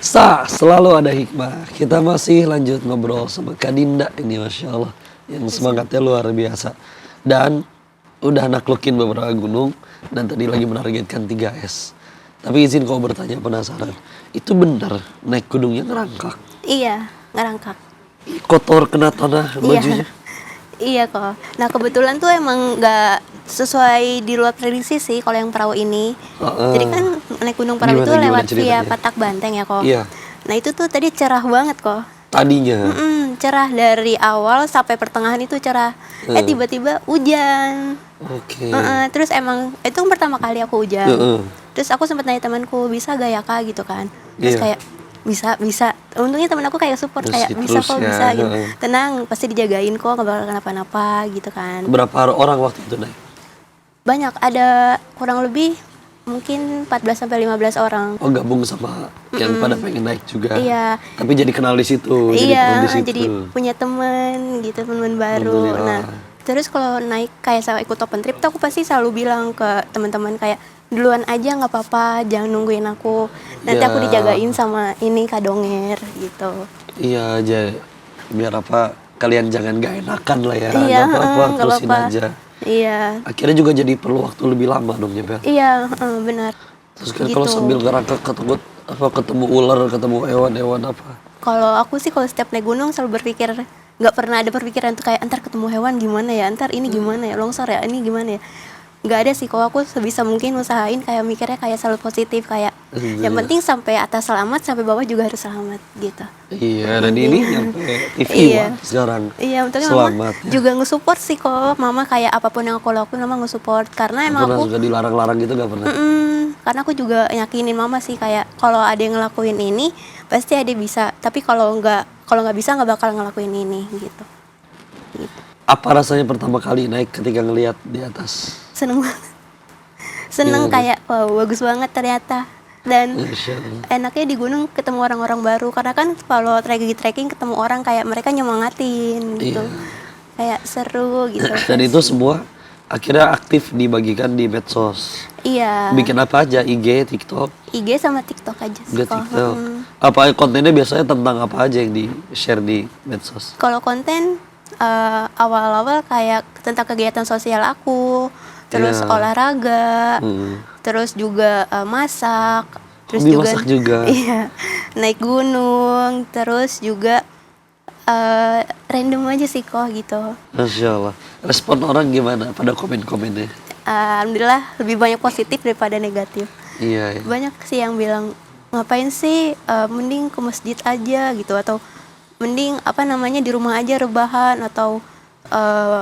Selalu ada hikmah. Kita masih lanjut ngobrol sama Kak Dinda ini, Masya Allah. Yang semangatnya luar biasa. Dan udah naklukin beberapa gunung. Dan tadi lagi menargetkan 3S. Tapi izin kau bertanya, penasaran. Itu benar naik gunungnya ngerangkak? Iya, ngerangkak. Kotor kena tanah bajunya? Iya kok. Nah kebetulan tuh emang nggak sesuai di luar prediksi sih kalau yang perahu ini. Jadi kan naik gunung perahu itu lewat via Patak Banteng ya kok. Iya. Nah itu tuh tadi cerah banget kok. Tadinya? Cerah dari awal sampai pertengahan itu cerah. Tiba-tiba hujan. Oke. Terus emang itu pertama kali aku hujan. Terus aku sempat nanya temanku, bisa gak ya kak gitu kan. Terus kayak bisa. Untungnya teman aku kayak support, terus, kayak bisa kok, ya, bisa gitu. Tenang, pasti dijagain kok, gak bakal kenapa-napa gitu kan. Berapa orang waktu itu naik? Banyak, ada kurang lebih mungkin 14-15 orang. Oh, gabung sama yang pada pengen naik juga. Iya. Tapi jadi kenal di situ. Iya, jadi punya teman gitu, teman baru. Nah, terus kalau naik kayak sama ikut open trip tuh aku pasti selalu bilang ke teman-teman kayak duluan aja nggak apa-apa, jangan nungguin aku. Nanti aku dijagain sama ini Kak Donger gitu. Iya aja, biar apa kalian jangan gak enakan lah ya. Iya, gak apa-apa, terusin aja. Iya. Akhirnya juga jadi perlu waktu lebih lama dong ya, Bel? Iya, benar. Terus kan gitu. kalau sambil ngerangkak ketemu ular, ketemu hewan-hewan apa? Kalau aku sih kalau setiap naik gunung selalu berpikir, nggak pernah ada perpikiran tuh kayak antar ketemu hewan gimana ya, antar ini gimana ya, longsor ya, ini gimana ya. Nggak ada sih, kalau aku sebisa mungkin usahain kayak mikirnya kayak selalu positif, kayak yang penting sampai atas selamat, sampai bawah juga harus selamat gitu. Iya, dan ini nyampe TV sekarang. Iya, untungnya selamat mama juga nge-support sih kok. Mama kayak apapun yang aku lakuin mama nge-support, karena emang pernah aku juga dilarang-larang gitu gak pernah? karena aku juga yakinin mama sih kayak kalau ada yang ngelakuin ini pasti ada bisa, tapi kalau nggak bisa nggak bakal ngelakuin ini gitu. Apa rasanya pertama kali naik ketika ngelihat di atas? Seneng banget. Seneng kayak wow bagus banget ternyata. Dan enaknya di gunung ketemu orang-orang baru, karena kan kalau trekking ketemu orang kayak mereka nyemangatin gitu. Kayak seru gitu. Dan itu semua akhirnya aktif dibagikan di medsos. Iya. Bikin apa aja? IG, TikTok? IG sama TikTok aja sih. TikTok. Apa kontennya biasanya tentang apa aja yang di-share di medsos? Kalau konten awal-awal kayak tentang kegiatan sosial aku, terus olahraga, terus juga masak, terus masak juga. Iya, naik gunung, terus juga random aja sih kok gitu. Masya Allah. Respon orang gimana pada komen-komennya? Alhamdulillah lebih banyak positif daripada negatif. Iya. Banyak sih yang bilang ngapain sih, mending ke masjid aja gitu, atau mending di rumah aja rebahan, atau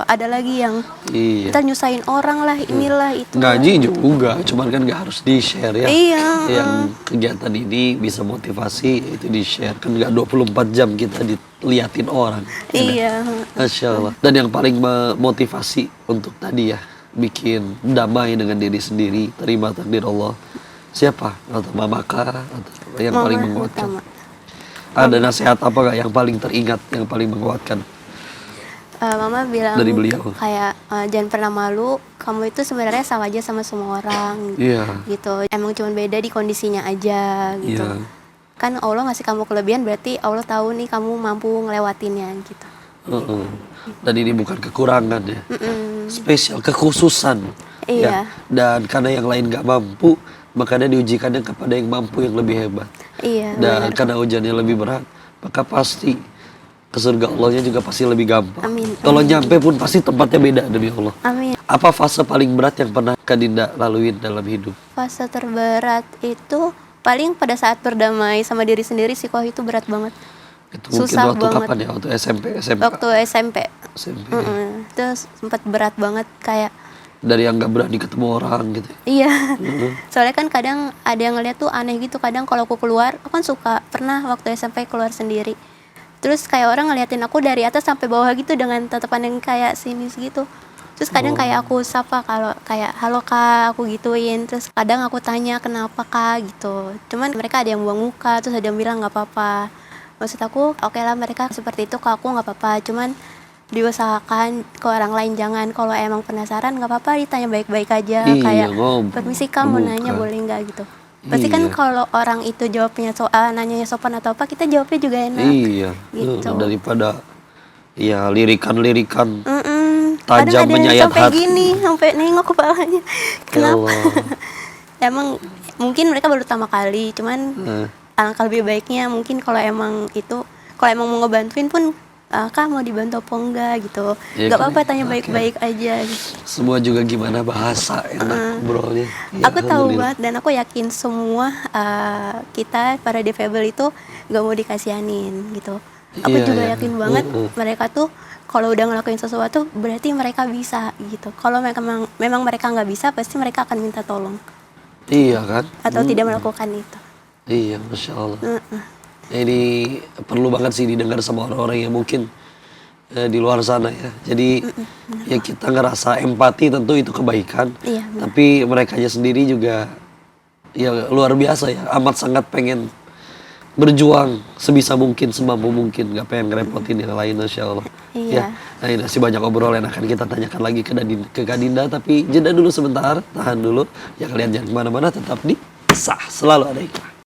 ada lagi yang ntar nyusahin orang lah, inilah itu. Ngaji juga, cuman kan gak harus di-share ya. Iya. Yang kegiatan ini bisa motivasi, itu di-share. Kan gak 24 jam kita diliatin orang. Iya. Masya Allah. Dan yang paling memotivasi untuk tadi ya, bikin damai dengan diri sendiri, terima takdir Allah. Siapa? Atau mama kah? Atau yang paling menguatkan? Ada nasihat apa gak yang paling teringat, yang paling menguatkan? Mama bilang dari beliau kayak jangan pernah malu, kamu itu sebenarnya sama aja sama semua orang. Gitu. Emang cuma beda di kondisinya aja gitu. Kan Allah ngasih kamu kelebihan, berarti Allah tahu nih kamu mampu ngelewatinnya gitu. Dan ini bukan kekurangan ya. Spesial, kekhususan. Iya. Ya. Dan karena yang lain gak mampu, makanya diujikannya kepada yang mampu yang lebih hebat. Iya. Dan karena ujiannya lebih berat, maka pasti ke surga Allahnya juga pasti lebih gampang. Amin. Kalau nyampe pun pasti tempatnya beda demi Allah. Amin. Apa fase paling berat yang pernah Kak Dinda laluin dalam hidup? Fase terberat itu paling pada saat berdamai sama diri sendiri sih, kok itu berat banget. Itu mungkin susah waktu banget. Kapan ya? Waktu SMP, SMP. Waktu SMP. Itu sempat berat banget, kayak dari yang gak berani ketemu orang gitu. Iya. Soalnya kan kadang ada yang ngeliat tuh aneh gitu, kadang kalau aku keluar, aku kan suka pernah waktu SMP keluar sendiri. Terus kayak orang ngeliatin aku dari atas sampai bawah gitu dengan tatapan yang kayak sinis gitu. Terus kadang kayak aku sapa, kalau kayak halo kak, aku gituin. Terus kadang aku tanya kenapa kak gitu. Cuman mereka ada yang buang muka, terus ada yang bilang nggak apa-apa. Maksud aku oke lah mereka seperti itu, ke aku nggak apa-apa. Cuman diusahakan ke orang lain jangan. Kalau emang penasaran nggak apa-apa, ditanya baik-baik aja. Kayak permisi kak mau nanya boleh nggak gitu. Pasti kan Iya. kalau orang itu jawabnya nanyanya sopan atau apa, kita jawabnya juga enak. Iya, Gitu. daripada ya lirikan-lirikan Kadang tajam ada yang menyayat sampai hati. gini, sampai nengok kepalanya. Ya Kenapa? Allah. Emang mungkin mereka baru pertama kali, cuman Eh, alangkah lebih baiknya mungkin kalau emang mau ngebantuin pun, Kak mau dibantu apa enggak gitu. Ya Gak kan, apa-apa, tanya oke. baik-baik aja gitu. Semua juga gimana bahasa enak ngobrolnya. Ya, Aku tahu alhamdulillah. banget dan aku yakin semua kita para difabel itu gak mau dikasihanin gitu. Aku Iya, juga iya. yakin banget mereka tuh kalau udah ngelakuin sesuatu berarti mereka bisa gitu. Kalau memang mereka nggak bisa, pasti mereka akan minta tolong Iya kan? atau tidak melakukan itu. Iya, Masya Allah. Ini perlu banget sih didengar sama orang-orang yang mungkin di luar sana ya. Jadi ya kita ngerasa empati tentu itu kebaikan. Iya, benar. Tapi mereka sendiri juga ya luar biasa ya. Amat sangat pengen berjuang sebisa mungkin, semampu mungkin. Gak pengen ngerepotin yang lain, Masya Allah. Iya. Ya, nah ini masih banyak obrolan akan kita tanyakan lagi ke Kak Dinda. Tapi jeda dulu sebentar, tahan dulu. Ya kalian jangan kemana-mana, tetap di Sah Selalu Ada Hikmah.